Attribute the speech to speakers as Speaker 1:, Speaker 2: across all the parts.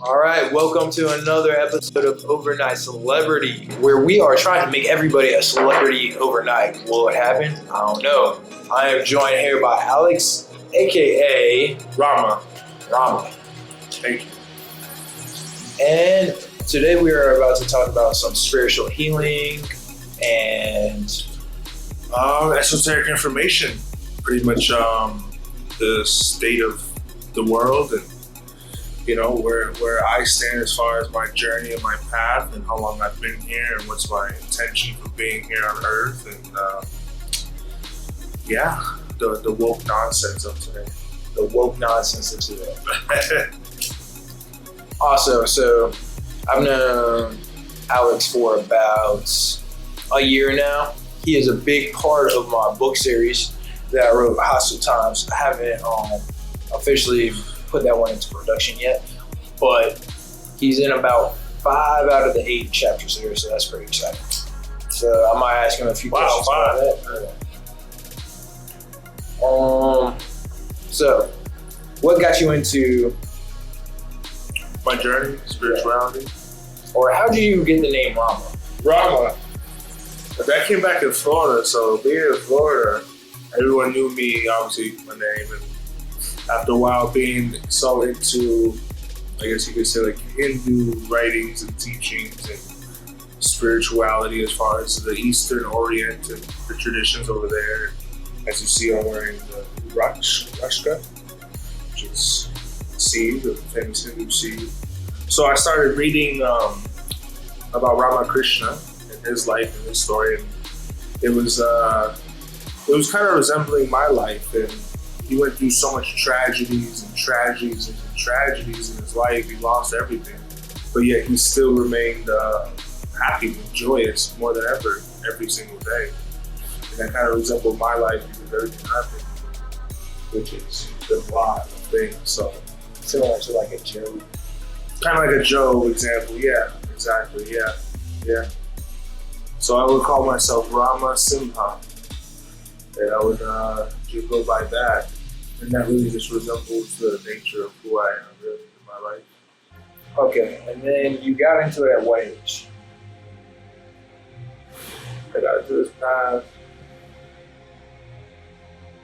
Speaker 1: All right, welcome to another episode of Overnight Celebrity, where we are trying to make everybody a celebrity overnight. Will it happen? I don't know. I am joined here by Alex, aka
Speaker 2: Rama.
Speaker 1: Thank you. And today we are about to talk about some spiritual healing and
Speaker 2: esoteric information. Pretty much the state of the world and where I stand as far as my journey and my path and how long I've been here and what's my intention for being here on Earth and the woke nonsense of today.
Speaker 1: Awesome. So I've known Alex for about a year now. He is a big part of my book series that I wrote, Hostile Times. I haven't officially put that one into production yet, but he's in about 5 out of the 8 chapters here, so that's pretty exciting. So I might ask him a few questions about that. So what got you into
Speaker 2: my journey, spirituality?
Speaker 1: Or how did you get the name Rama?
Speaker 2: Rama. That came back in Florida, so being in Florida, everyone knew me, obviously, my name, and after a while being so into, I guess you could say, like Hindu writings and teachings and spirituality as far as the Eastern Orient and the traditions over there. As you see, I'm wearing the Rashka, which is seed, the famous Hindu seed. So I started reading about Ramakrishna and his life and his story, and it was kind of resembling my life. And he went through so much tragedies and tragedies in his life. He lost everything, but yet he still remained happy and joyous more than ever every single day. And that kind of resembled my life because everything I've been through, which is a lot of things. So
Speaker 1: Similar to like a Job.
Speaker 2: Kind of like a Job example. Yeah, exactly. Yeah. So I would call myself Rama Simha, and I would just go by that. And that really just resembles the nature of who I am really in my life.
Speaker 1: Okay, and then you got into it at what age?
Speaker 2: I got into this path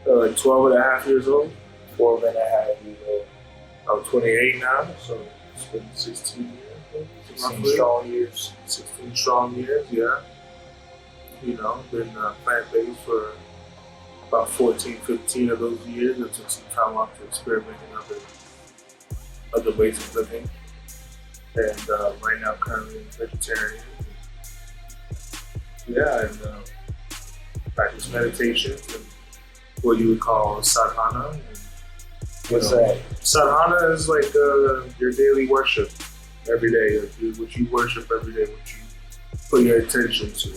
Speaker 2: like 12 and a half years old.
Speaker 1: 12 and a half years old.
Speaker 2: I'm 28 now, so it's been 16 years.
Speaker 1: 16 strong years.
Speaker 2: 16 strong years, yeah. Been plant-based for about 14, 15 of those years. I took some time off to experiment in other ways of living. And right now, currently vegetarian. And practice meditation and what you would call sadhana.
Speaker 1: What's that?
Speaker 2: Sadhana is like your daily worship every day. What you worship every day, what you put your attention to,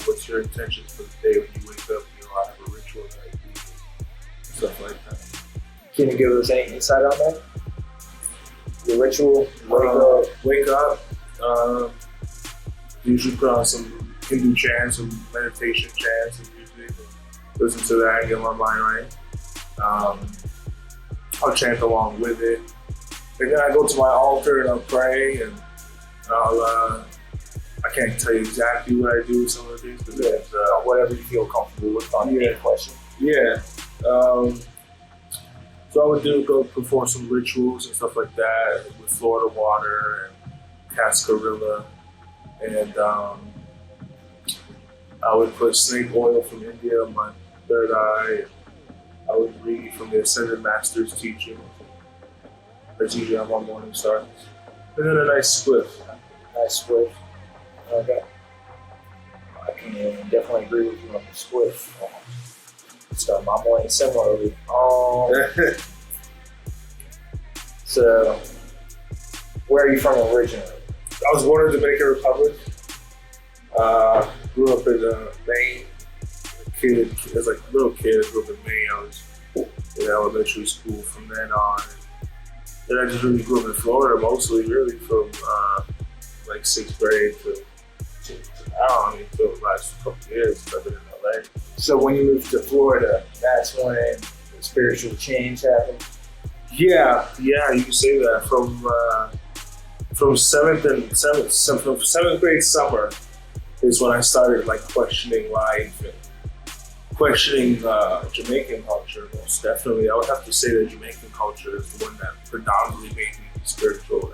Speaker 2: what's your intention for the day when you wake up. I have a ritual that I do, stuff like that.
Speaker 1: Can you give us any insight on that? Your ritual?
Speaker 2: Wake up, usually put on some Hindu chants, some meditation chants and music, and listen to that and get my mind right. I'll chant along with it. And then I go to my altar and I'll pray, and I can't tell you exactly what I do with some of the things, but
Speaker 1: whatever you feel comfortable with on any question.
Speaker 2: Yeah. So I would go perform some rituals and stuff like that with Florida water and cascarilla, and I would put snake oil from India on my third eye. I would read from the Ascended Master's teaching. That's usually how my morning starts. And then a nice spliff.
Speaker 1: Okay. I can definitely agree with you on the spliff. Start my morning similarly. So, where are you from originally?
Speaker 2: I was born in the Dominican Republic. Grew up in Maine. As a little kid, I grew up in Maine. I was in elementary school from then on. Then I just really grew up in Florida, mostly really from like 6th grade to until the last couple of years. I've been in LA.
Speaker 1: So when you moved to Florida, that's when the spiritual change happened?
Speaker 2: Yeah, you can say that. From from seventh grade summer is when I started like questioning life and questioning Jamaican culture. Most definitely, I would have to say that Jamaican culture is the one that predominantly made me spiritual.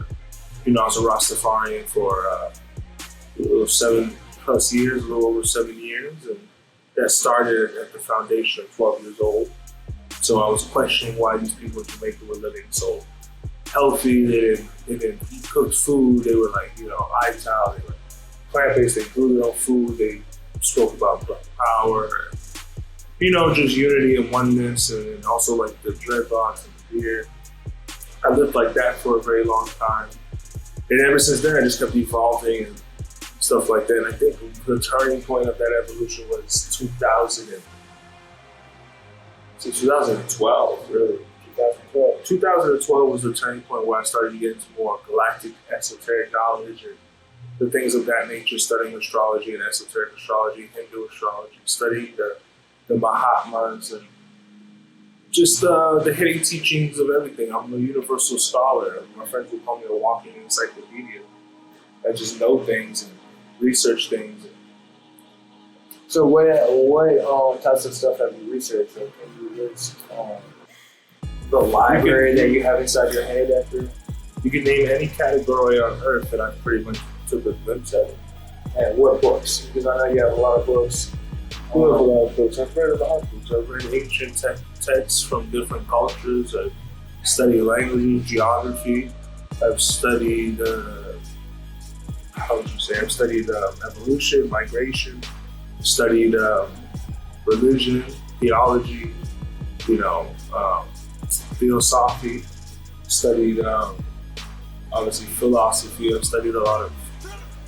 Speaker 2: You know, I was a Rastafarian for 7+ years, a little over 7 years, and that started at the foundation of 12 years old. So I was questioning why these people in Jamaica were living so healthy. They didn't eat cooked food. They were like, you know, ITAL. They were plant-based. They grew their own food. They spoke about black power. You know, just unity and oneness, and also like the dreadlocks and the beard. I lived like that for a very long time. And ever since then, I just kept evolving and stuff like that. And I think the turning point of that evolution was 2012, really. 2012 was the turning point where I started to get into more galactic esoteric knowledge and the things of that nature, studying astrology and esoteric astrology, Hindu astrology, studying the Mahatmas and just the hidden teachings of everything. I'm a universal scholar. My friends will call me a walking encyclopedia. I just know things and research things.
Speaker 1: So what types of stuff have you researched? Have you researched the library that you have inside your head after?
Speaker 2: You can name any category on earth that I pretty much took a glimpse at it.
Speaker 1: And what books? Because I know you have a lot of books.
Speaker 2: I have a lot of books. I've read a lot of books. I've read ancient texts from different cultures. I've studied language, geography. I've studied, I've studied evolution, migration. Studied religion, theology, you know, theosophy. Studied, obviously, philosophy. I've studied a lot of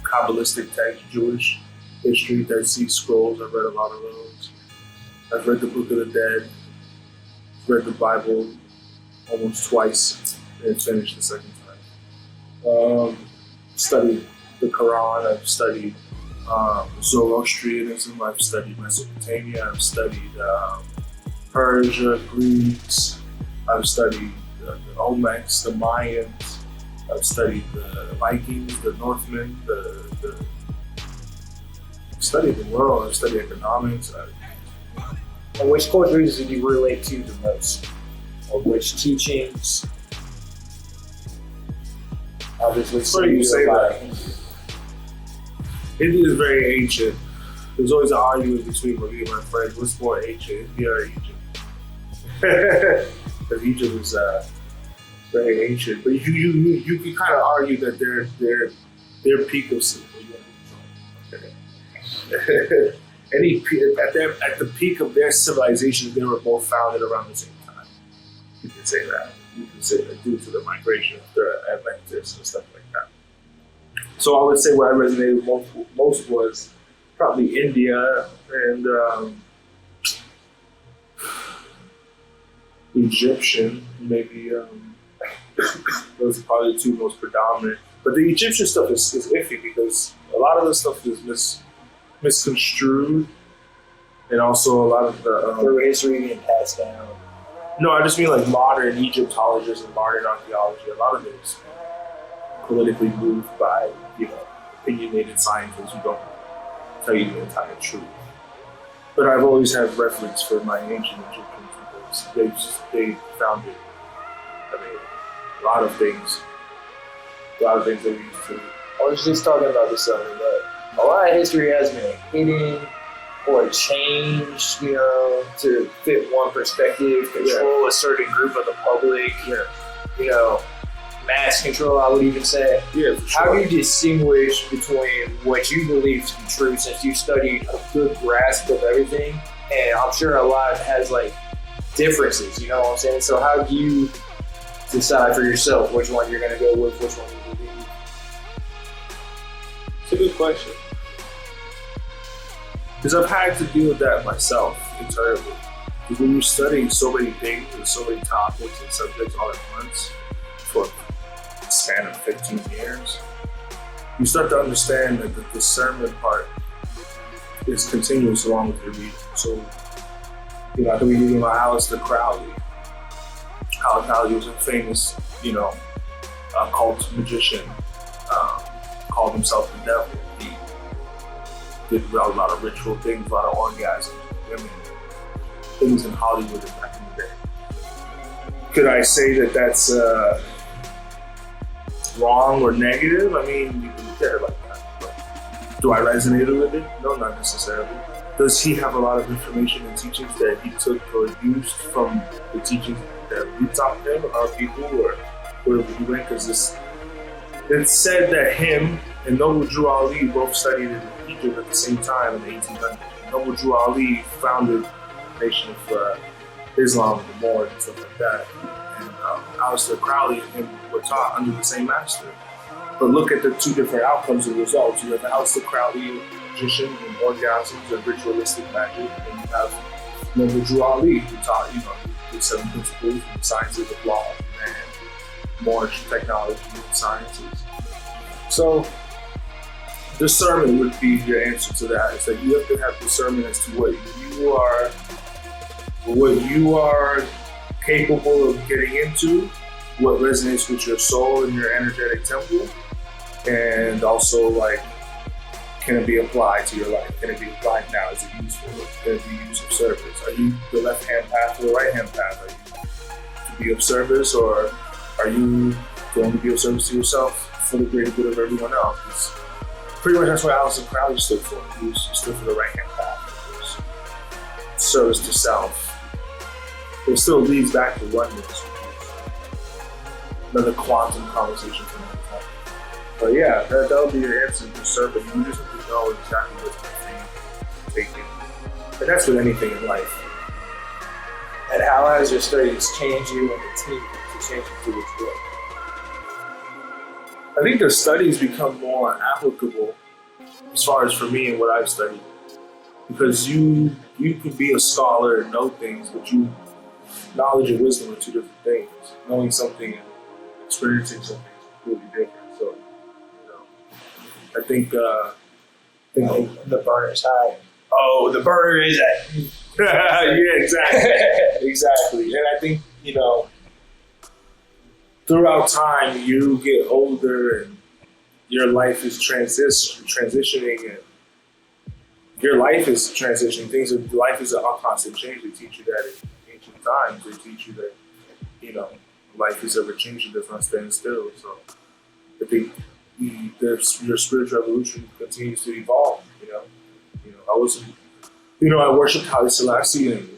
Speaker 2: Kabbalistic texts, Jewish history, Dead Sea Scrolls. I've read a lot of those. I've read the Book of the Dead. Read the Bible almost twice and finished the second time. Studied the Quran. I've studied Zoroastrianism. I've studied Mesopotamia. I've studied Persia, Greeks. I've studied the Olmecs, the Mayans. I've studied the Vikings, the Northmen. I've studied the world. I've studied economics.
Speaker 1: And which cultures did you relate to the most? Or which teachings? Obviously,
Speaker 2: so you say that. India is very ancient. There's always an argument between me and my friends. What's more ancient, India or Egypt? Because Egypt is very ancient. But you can kind of argue that their peak of at the peak of their civilization, they were both founded around the same time. You can say that. You can say that due to the migration of the Atlantis and stuff like that. So I would say what I resonated most was probably India and Egyptian, maybe. Those are probably the two most predominant. But the Egyptian stuff is iffy because a lot of the stuff is misconstrued, and also a lot of the
Speaker 1: through history being passed down.
Speaker 2: No, I just mean like modern Egyptologists and modern archaeology. A lot of it is politically moved by, you know, opinionated scientists who don't tell you the entire truth. But I've always had reference for my ancient Egyptians because they found it. I mean, a lot of things that we used to.
Speaker 1: I was just talking about this other day. A lot of history has been hidden or changed, you know, to fit one perspective, control a certain group of the public, you know, mass control, I would even say.
Speaker 2: Yeah, for sure.
Speaker 1: How do you distinguish between what you believe to be true, since you studied a good grasp of everything? And I'm sure a lot has like differences, you know what I'm saying? So how do you decide for yourself which one you're going to go with, which one you believe?
Speaker 2: It's a good question. Because I've had to deal with that myself entirely. Because when you're studying so many things and so many topics and subjects all at once for a span of 15 years, you start to understand that the discernment part is continuous along with your reading. So, you know, I could be reading about Aleister Crowley. Crowley was a famous, you know, occult magician. called himself the devil. He did a lot of ritual things, a lot of orgasms, women, things in Hollywood back in the day. Could I say that that's wrong or negative? I mean, you can look at it like that. But do I resonate with it? No, not necessarily. Does he have a lot of information and teachings that he took or used from the teachings that we taught him, our people, or wherever he went? Because it's said that him and Numotus Ali both studied in Egypt at the same time in the 1800s. Numotus Ali founded the nation of Islam, the Moors, and stuff like that. And Aleister Crowley and him were taught under the same master. But look at the two different outcomes and results. You have Aleister Crowley, magician and orgasms and ritualistic magic, and you have Numotus Ali, who taught, the 7 principles and sciences of law and more technology and sciences. So discernment would be your answer to that. Is that you have to have discernment as to what you are capable of getting into, what resonates with your soul and your energetic temple, and also can it be applied to your life? Can it be applied now? Is it useful? Can it be used of service? Are you the left-hand path or the right-hand path? Are you to be of service, or are you going to be of service to yourself for the greater good of everyone else? It's pretty much that's what Aleister Crowley stood for. He stood for the right-hand path. It was service to self. It still leads back to oneness. Another quantum conversation for another time. But yeah, that would be your answer to serve, but you just have to know exactly what's going to take it. And that's with anything in life.
Speaker 1: And how has your studies changed you and the team to change you to its good?
Speaker 2: I think the studies become more applicable as far as for me and what I've studied. Because you can be a scholar and know things, but knowledge and wisdom are two different things. Knowing something and experiencing something is completely different. So, I think
Speaker 1: the burner's high. Oh, the burner is at.
Speaker 2: Yeah, exactly. Exactly. And I think, throughout time, you get older and your life is transitioning, and your life is transitioning. Life is a constant change. They teach you that in ancient times. They teach you that, life is ever changing, does not stand still. So I think your spiritual evolution continues to evolve. I worshipped Haile Selassie, and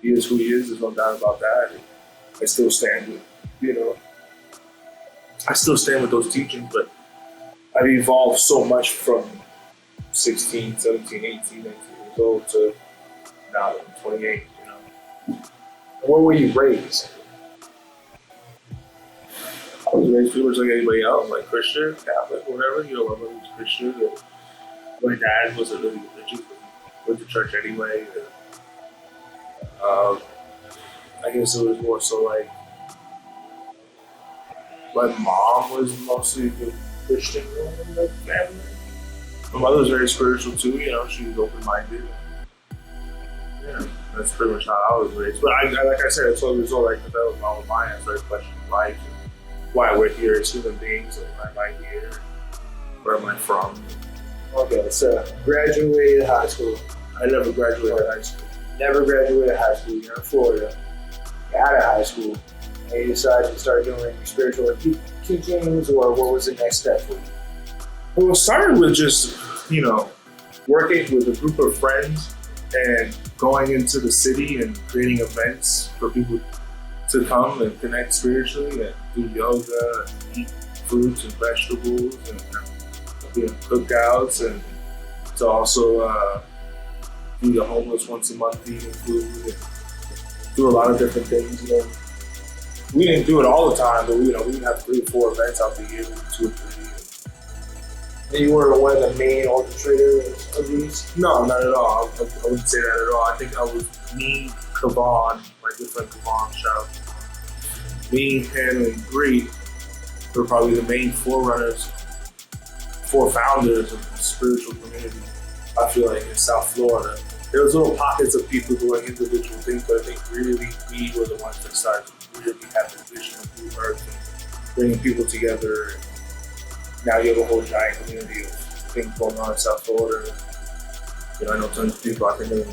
Speaker 2: he is who he is. There's no doubt about that. And I still stand with those teachings, but I've evolved so much from 16, 17, 18, 19 years old to now I'm 28.
Speaker 1: Where were you raised?
Speaker 2: I was raised pretty much like anybody else, like Christian, Catholic, whatever. My mother was Christian. My dad wasn't really religious, but he went to church anyway. I guess it was more so like my mom was mostly the Christian in the family. My mother was very spiritual too. She was open-minded. Yeah, that's pretty much how I was raised. But like I said, at 12 years old, I developed my own mind. I started questioning life and why we're here as human beings, and why am I here? Where am I from?
Speaker 1: Okay, so graduated high school.
Speaker 2: I never graduated high school.
Speaker 1: Never graduated high school. You're in Florida. You're out of high school. And you decided to start doing spiritual teachings, or what was the next step for you?
Speaker 2: Well, it started with just, working with a group of friends and going into the city and creating events for people to come and connect spiritually and do yoga and eat fruits and vegetables and cookouts, and to also feed the homeless once a month, eating food, and do a lot of different things. We didn't do it all the time, but we would have 3 or 4 events out the year, 2 or 3.
Speaker 1: And you were one of the main orchestrators of these?
Speaker 2: No, not at all. I wouldn't say that at all. I think I was me, Gavano, my good friend Gavano, shout out. Me, him, and Bree were probably the main forerunners, founders of the spiritual community, I feel like, in South Florida. There was little pockets of people doing individual things, but I think really we were the ones that started to really have the vision of Blue Earth and bringing people together and now you have a whole giant community of things going on in South Florida. You know, I know tons of people. I think there are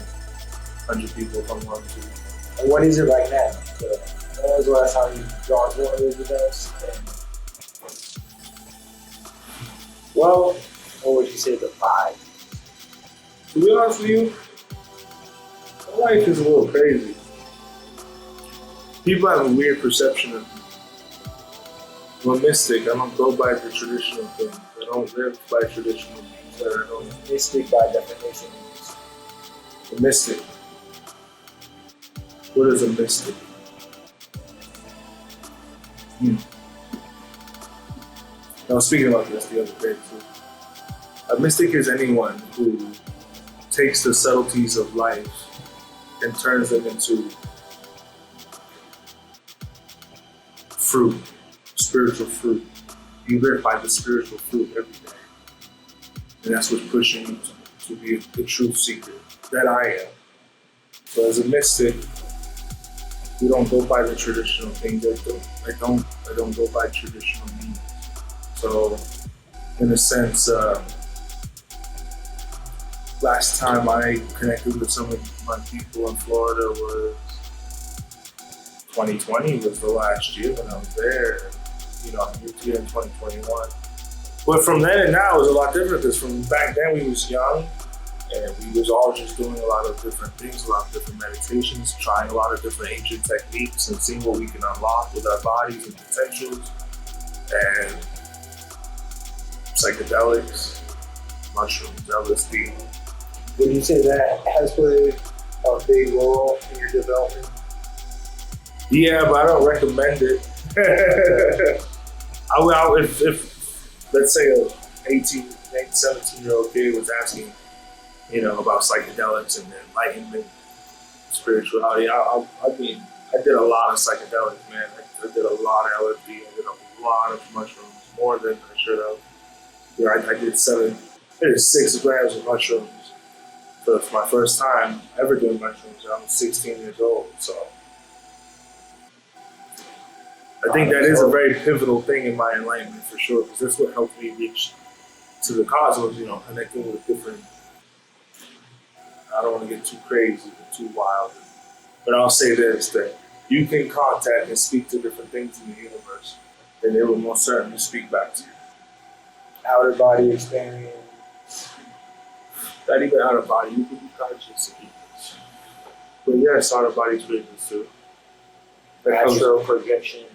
Speaker 2: 100 people from one to.
Speaker 1: And what is it like now? So, when was the last time you gone to one of those events? Well, what would you say the vibe?
Speaker 2: To be honest with you, my life is a little crazy. People have a weird perception of me. I'm a mystic. I don't go by the traditional things. I don't live by traditional things. I don't.
Speaker 1: Mystic by definition means.
Speaker 2: A mystic. What is a mystic? I was speaking about this the other day too. A mystic is anyone who takes the subtleties of life and turns them into fruit, spiritual fruit. You live by the spiritual fruit every day. And that's what's pushing you to be the truth seeker that I am. So as a mystic, we don't go by the traditional things. I don't go by traditional means. So in a sense, last time I connected with some of my people in Florida was 2020 was the last year when I was there. You know, I moved here in 2021. But from then and now, it was a lot different because from back then we was young and we was all just doing a lot of different things, a lot of different meditations, trying a lot of different ancient techniques and seeing what we can unlock with our bodies and potentials and psychedelics, mushrooms, LSD.
Speaker 1: Would you say that has played a big role in your development?
Speaker 2: Yeah, but I don't recommend it. If let's say a 18, 17-year-old kid was asking, you know, about psychedelics and enlightenment, spirituality, I mean, I did a lot of psychedelics, man. I did a lot of LSD, I did a lot of mushrooms, more than I should have. You know, I did 6 grams of mushrooms for my first time ever doing mushrooms. I was 16 years old, so I think that is a very pivotal thing in my enlightenment for sure, because that's what helped me reach to the cosmos, you know, connecting with different, I don't want to get too crazy or too wild, but I'll say this, that you can contact and speak to different things in the universe, and they will most certainly speak back to you.
Speaker 1: Outer body experience.
Speaker 2: Not even out of body, you can be conscious of this. But yes, out of body experiences too.
Speaker 1: Astral projection.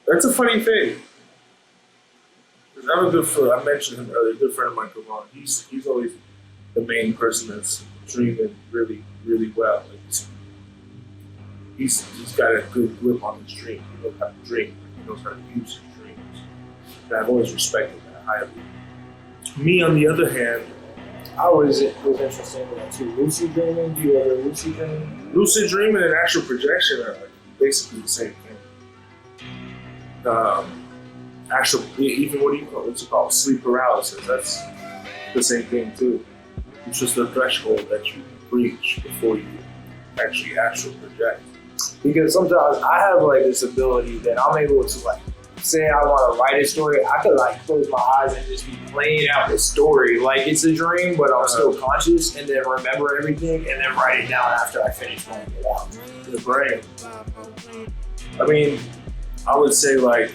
Speaker 2: That's a funny thing. I'm a good friend, I mentioned him earlier, a good friend of mine, Gavano. He's always the main person that's dreaming really, really well. Like he's got a good grip on his dream. He knows how to dream. He knows how to use his dreams. And I've always respected that highly. Me, on the other hand,
Speaker 1: I was interested in that too. Lucid dreaming? Do you ever lucid dream?
Speaker 2: Lucid dreaming and astral projection are like basically the same thing. Astral, even what's it called? Sleep paralysis. That's the same thing too. It's just the threshold that you reach before you actually astral project.
Speaker 1: Because sometimes I have like this ability that I'm able to like, say I want to write a story, I could like close my eyes and just be playing out the story like it's a dream, but I'm still conscious, and then remember everything and then write it down after I finish writing it out.
Speaker 2: The brain. I mean, I would say like,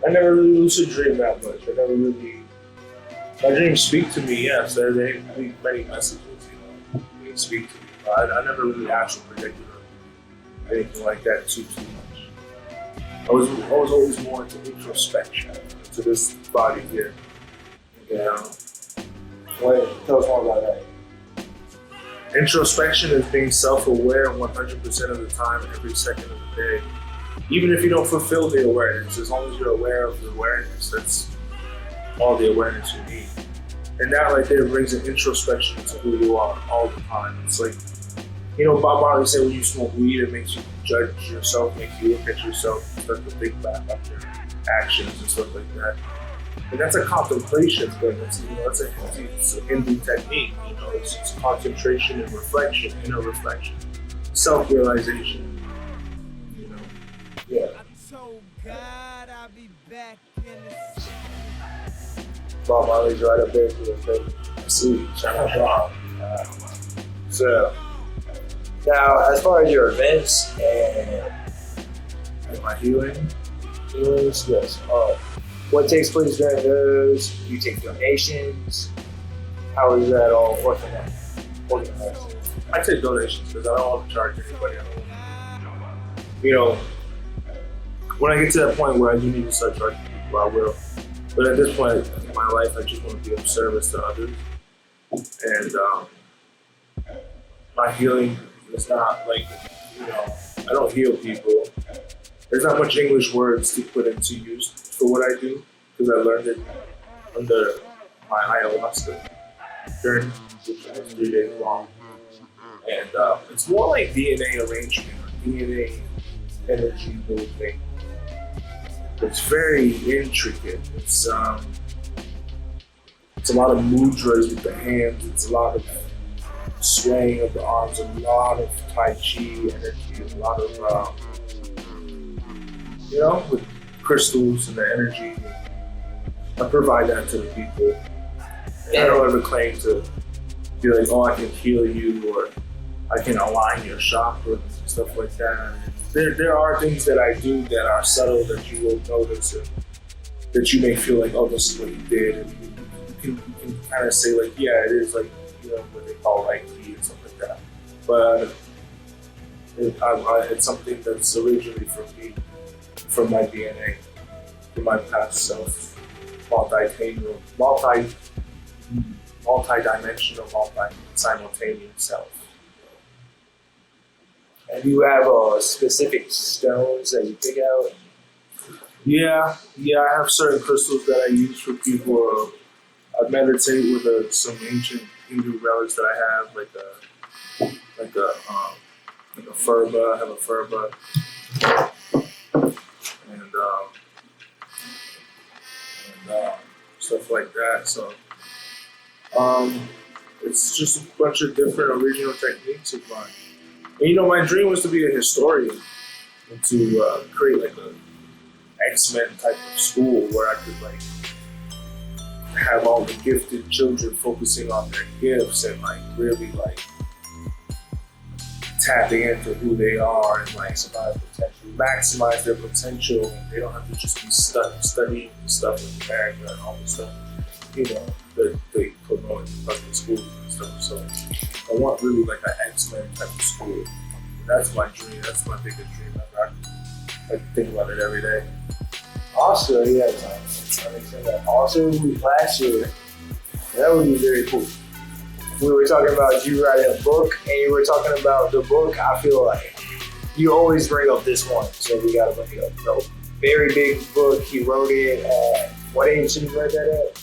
Speaker 2: I never really lucid dream that much. I never really, my dreams speak to me, yes, they leave many messages, you know, they speak to me. I never really astral projected or anything like that too much. I was always more into introspection, to this body here. You know.
Speaker 1: Tell us more about that.
Speaker 2: Introspection is being self-aware 100% of the time, every second of the day. Even if you don't fulfill the awareness, as long as you're aware of the awareness, that's all the awareness you need. And that right there brings an introspection into who you are all the time. It's like, you know, Bob Marley said when you smoke weed, it makes you judge yourself, makes you look at yourself, and start to think back on your actions and stuff like that. And that's a contemplation thing. It's, you know, it's a Hindu technique. You know, it's concentration and reflection, inner reflection, self-realization. You know, yeah.
Speaker 3: God, I'll be back in the
Speaker 1: Bob Marley's right up there for the thing.
Speaker 2: Sweet. Shout out Bob.
Speaker 1: So, now as far as your events and
Speaker 2: My healing.
Speaker 1: healings, yes. What takes place during those? Do you take donations? How is that all organized?
Speaker 2: I take donations because I don't want to charge anybody. You know, when I get to that point where I do need to start charging people, I will. But at this point in my life, I just want to be of service to others. And my healing is not like, you know, I don't heal people. There's not much English words to put into use for what I do because I learned it under my ayahuasca journey, which was 3 days long. And it's more like DNA arrangement, DNA energy moving. It's very intricate. It's a lot of mudras with the hands. It's a lot of swaying of the arms, a lot of Tai Chi energy, a lot of, you know, with crystals and the energy. I provide that to the people. And I don't ever claim to be like, oh, I can heal you or I can align your chakras and stuff like that. There are things that I do that are subtle that you will notice and that you may feel like, oh, this is what you did. And you can kind of say like, yeah, it is like, you know, what they call Reiki and stuff like that. But it's something that's originally from me, from my DNA, from my past self, multi-dimensional, multi-simultaneous self.
Speaker 1: And do you have specific stones that you pick out?
Speaker 2: Yeah, I have certain crystals that I use for people. I meditate with some ancient Hindu relics that I have, like a furba. I have a furba, and stuff like that. So, it's just a bunch of different original techniques of mine. And you know, my dream was to be a historian and to create like a X-Men type of school where I could like have all the gifted children focusing on their gifts and like really like tapping into who they are and like maximize their potential. And they don't have to just be studying stuff in America and all this stuff, you know, that they promote in public schools and stuff. So I want really like an X-Men type of school. And that's my dream. That's my biggest dream. I think about it every day.
Speaker 1: Also, yeah, I understand that. Also, last year, that would be very cool. We were talking about you writing a book, and you were talking about the book. I feel like you always bring up this one, so we gotta bring it up. No, very big book. He wrote it at what age did you write that at?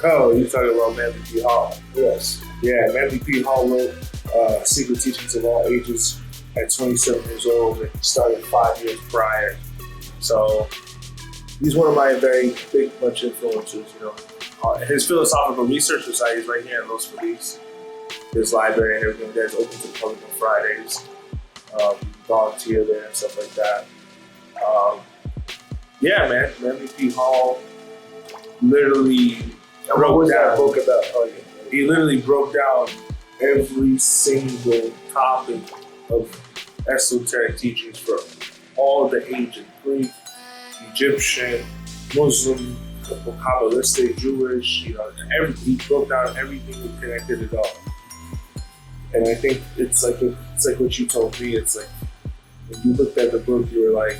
Speaker 2: Oh, you're talking about MΔGI Hall.
Speaker 1: Yes.
Speaker 2: Yeah, MΔGI Hall wrote Secret Teachings of All Ages at 27 years old and started 5 years prior. So he's one of my very big much influences, you know. His Philosophical Research Society is right here in Los Feliz. His library and everything there is open to the public on Fridays. Volunteer there and stuff like that. Yeah, man, MΔGI Hall literally broke down.
Speaker 1: That book about? Oh, yeah.
Speaker 2: He literally broke down every single topic of esoteric teachings for all the ancient Greek, Egyptian, Muslim, Kabbalistic, Jewish, you know, he broke down everything and connected it all. And I think it's like what you told me. It's like when you looked at the book, you were like,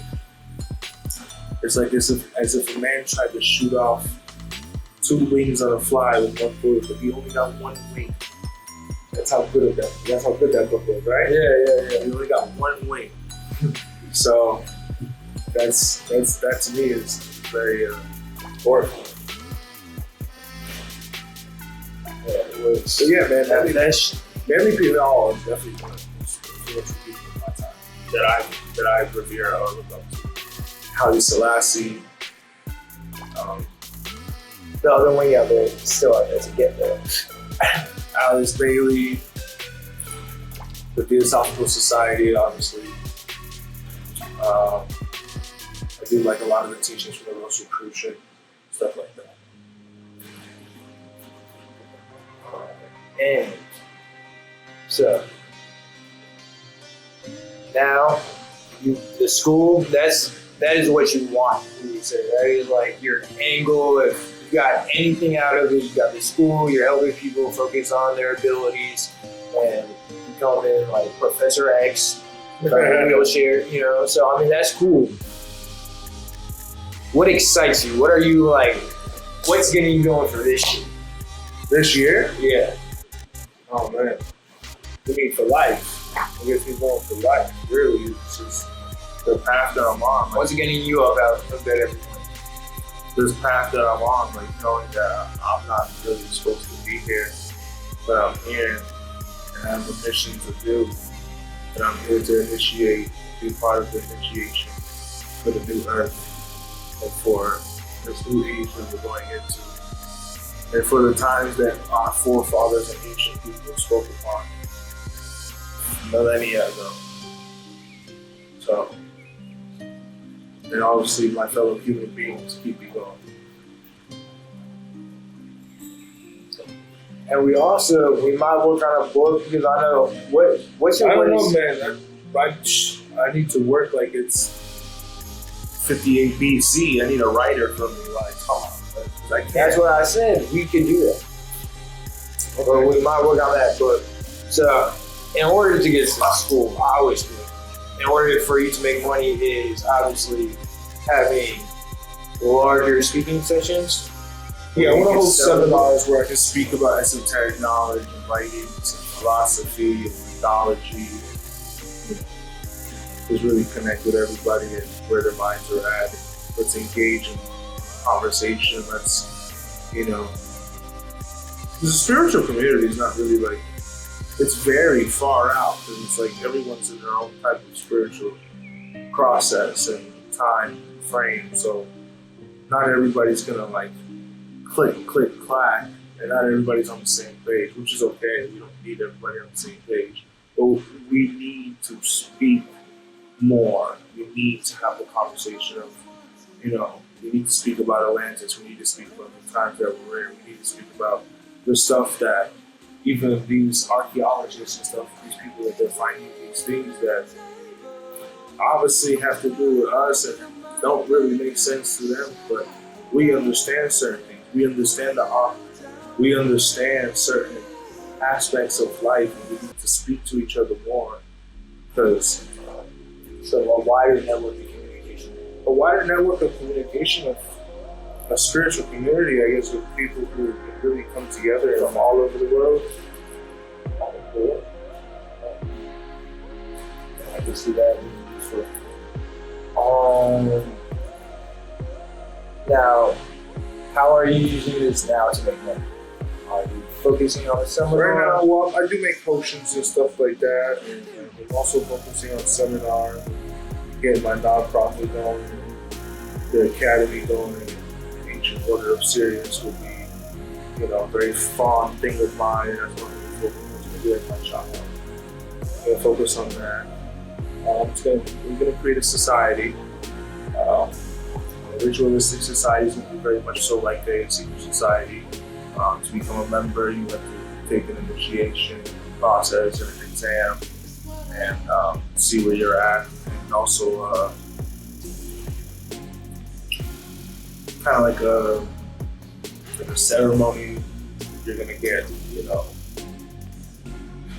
Speaker 2: it's like as if a man tried to shoot off 2 wings on a fly with one bullet, but he only got 1 wing. That's how good that book was, right?
Speaker 1: Yeah.
Speaker 2: He only got 1 wing. So that to me is very important. Yeah, it was. So yeah, man, MΔGI Hall is definitely one of the most influential people of my time that I revere or look up to. Haile Selassie.
Speaker 1: The other wing out there still out there to get there.
Speaker 2: Alice Bailey, the Theosophical Society, obviously. I do like a lot of the teachings for the Rosicrucian, stuff like that.
Speaker 1: And so now the school, that is what you want. You say that is like your end goal. If you got anything out of it, you got the school, you're helping people focus on their abilities and becoming like Professor X, wheelchair, you know. So I mean that's cool. What excites you? What are you like? What's getting you going for this year?
Speaker 2: This year?
Speaker 1: Yeah.
Speaker 2: Oh man, we mean for life. I guess we're going for life. Really, it's just the path that I'm on. Like,
Speaker 1: What's getting you up out of bed every morning?
Speaker 2: this path that I'm on, like knowing that I'm not really supposed to be here, but I'm here and I have a mission to do. And I'm here to initiate, be part of the initiation for the new earth and for this new age that we're going into. And for the times that our forefathers and ancient people spoke upon millennia ago. So, and obviously my fellow human beings keep me going.
Speaker 1: And we might work on a book because I know what's your
Speaker 2: I don't
Speaker 1: latest-
Speaker 2: know, man. I need to work like it's 58 BC. I need a writer from me. Like, come on.
Speaker 1: That's what I said. We can do that.
Speaker 2: Okay.
Speaker 1: But we might work on that book. So, in order to get to school, I always do. In order for you to make money is obviously having larger speaking sessions.
Speaker 2: Yeah, I want to hold
Speaker 1: Sell-
Speaker 2: seminars where I can speak about esoteric knowledge and writings and philosophy and mythology. You know, just really connect with everybody and where their minds are at. And let's engage in conversation. Let's, you know, because the spiritual community is not really like, it's very far out because it's like everyone's in their own type of spiritual process and time frame. So not everybody's gonna like click, clack, and not everybody's on the same page, which is okay. We don't need everybody on the same page. But we need to speak more. We need to have the conversation of, you know, we need to speak about Atlantis. We need to speak about the times that we're in. We need to speak about the stuff that even these archaeologists and stuff, these people that they're finding these things that obviously have to do with us and don't really make sense to them, but we understand certain things. We understand the art. We understand certain aspects of life, and we need to speak to each other more. Because
Speaker 1: So a wider network of communication.
Speaker 2: a wider network of communication of a spiritual community, I guess, with people who really come together from all over the world.
Speaker 1: Cool. I can see that being useful. Now, how are you using this now to make money? Are you focusing on a seminar?
Speaker 2: Right now, well, I do make potions and stuff like that, and I'm also focusing on seminars, getting my nonprofit going, the academy going, and Ancient Order of Sirius will be, you know, a very fond thing of mine, and that's what I'm going to do at my shop. I'm going to focus on that. We're going to create a society. A ritualistic society is going to be very much so like the secret society. To become a member, you have to take an initiation process and an exam and see where you're at. And also kind of like a ceremony. You're going to get, you know,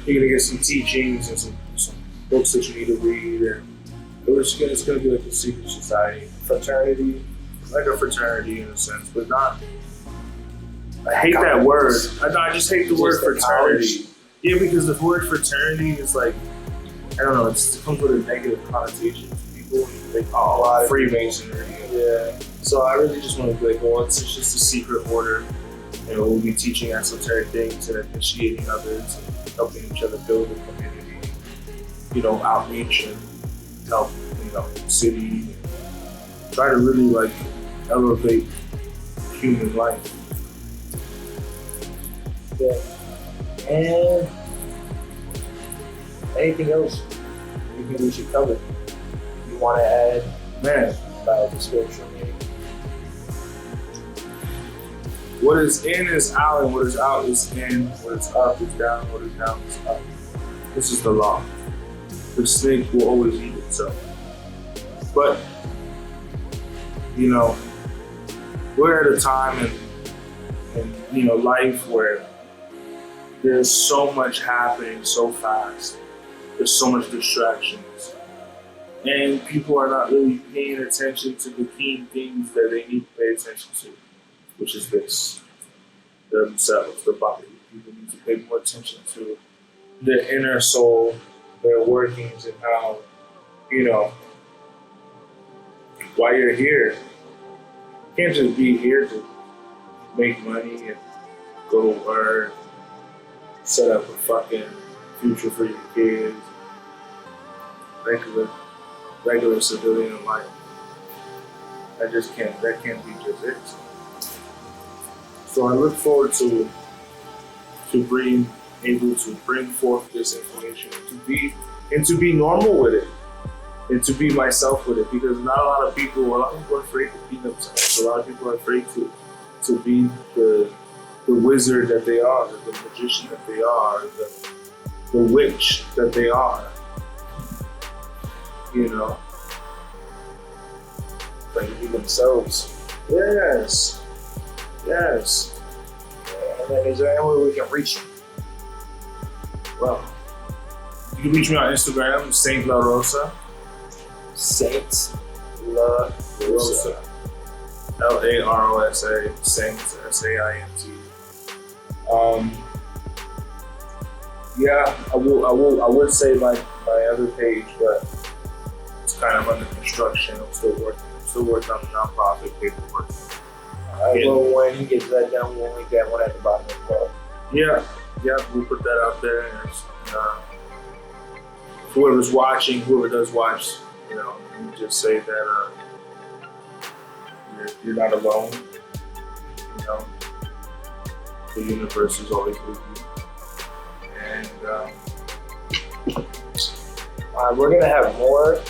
Speaker 2: you're going to get some teachings and some books that you need to read. And it's going to be like a secret society. Fraternity, like a fraternity in a sense, but not. I hate that word. I just hate the word fraternity. Yeah, because the word fraternity is like, I don't know, it comes with a negative connotation to people. They call a lot of Freemasonry. Yeah. So I really just want to be like, well, it's just a secret order. You know, we'll be teaching esoteric things and initiating others and helping each other build a community. You know, outreach and help, you know, the city. Try to really like elevate human life.
Speaker 1: Yeah. And anything else you think we should cover? You want to add?
Speaker 2: Man,
Speaker 1: about the social media.
Speaker 2: What is in is out, and what is out is in. What is up is down, what is down is up. This is the law. The snake will always eat itself. But, you know, we're at a time in life where there's so much happening so fast. There's so much distractions. And people are not really paying attention to the key things that they need to pay attention to, which is this, themselves, the body. People need to pay more attention to their inner soul, their workings, and how, why you're here. You can't just be here to make money and go to work, set up a fucking future for your kids, regular civilian life. That can't be just it. So I look forward to being able to bring forth this information and to be normal with it, and to be myself with it, because a lot of people are afraid to be themselves. A lot of people are afraid to be the wizard that they are, the magician that they are, the witch that they are.
Speaker 1: Like to be themselves.
Speaker 2: Yes.
Speaker 1: And then is there any way we can reach them?
Speaker 2: Well, you can reach me on Instagram, Saint La Rosa.
Speaker 1: Saint La Rosa.
Speaker 2: LAROSA, Saint, SAINT. I would say my other page, but it's kind of under construction. I'm still working on the nonprofit paperwork.
Speaker 1: Well, when he gets that done, we'll link that one at the bottom as well.
Speaker 2: Yeah, we'll put that out there. And whoever's watching, whoever does watch, you just say that you're not alone. The universe is always with you. And
Speaker 1: we're gonna have more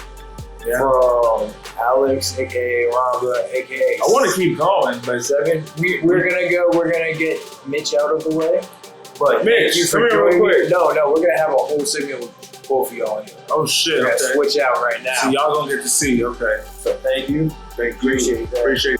Speaker 1: from Alex, aka Rama, aka.
Speaker 2: I want to keep going, but
Speaker 1: We're gonna get Mitch out of the way. But
Speaker 2: Mitch,
Speaker 1: thank you for
Speaker 2: come here real
Speaker 1: joining
Speaker 2: quick.
Speaker 1: me. No, we're gonna have a whole segment with both of y'all in here.
Speaker 2: Oh shit!
Speaker 1: We're gonna
Speaker 2: Okay.
Speaker 1: switch out right now.
Speaker 2: So y'all gonna get to see. Okay.
Speaker 1: So thank you.
Speaker 2: Thank you.
Speaker 1: Appreciate that.
Speaker 2: Appreciate